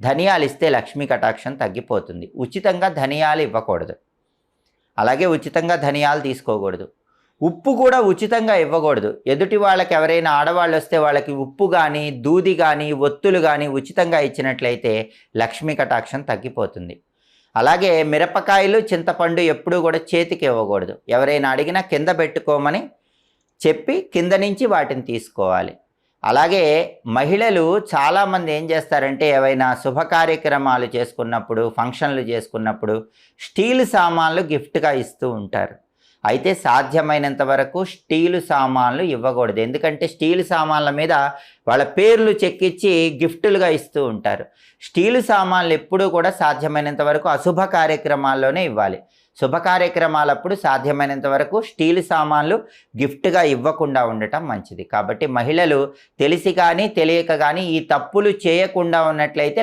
ధనియాలు ఇస్తే లక్ష్మీ కటాక్షం తగ్గిపోతుంది. ఉచితంగా ధనియాలు ఇవ్వకూడదు. అలాగే ఉచితంగా ధనియాలు తీసుకోకూడదు. ఉప్పు కూడా ఉచితంగా ఇవ్వకూడదు. ఎదుటి వాళ్ళకి ఎవరైనా ఆడవాళ్ళు వస్తే వాళ్ళకి ఉప్పు కానీ, దూది కానీ, ఒత్తులు కానీ ఉచితంగా ఇచ్చినట్లయితే లక్ష్మీ కటాక్షం తగ్గిపోతుంది. అలాగే మిరపకాయలు, చింతపండు ఎప్పుడూ కూడా చేతికి ఇవ్వకూడదు. ఎవరైనా అడిగినా కింద పెట్టుకోమని చెప్పి కింద నుంచి వాటిని తీసుకోవాలి. అలాగే మహిళలు చాలామంది ఏం చేస్తారంటే ఏవైనా శుభ కార్యక్రమాలు చేసుకున్నప్పుడు, ఫంక్షన్లు చేసుకున్నప్పుడు స్టీల్ సామాన్లు గిఫ్ట్గా ఇస్తూ ఉంటారు. అయితే సాధ్యమైనంత వరకు స్టీలు సామాన్లు ఇవ్వకూడదు. ఎందుకంటే స్టీలు సామాన్ల మీద వాళ్ళ పేర్లు చెక్కించి గిఫ్టులుగా ఇస్తూ ఉంటారు. స్టీలు సామాన్లు ఎప్పుడూ కూడా సాధ్యమైనంత వరకు అశుభ కార్యక్రమాల్లోనే ఇవ్వాలి. శుభ కార్యక్రమాలప్పుడు సాధ్యమైనంత వరకు స్టీలు సామాన్లు గిఫ్ట్గా ఇవ్వకుండా ఉండటం మంచిది. కాబట్టి మహిళలు తెలిసి కానీ తెలియక కానీ ఈ తప్పులు చేయకుండా ఉన్నట్లయితే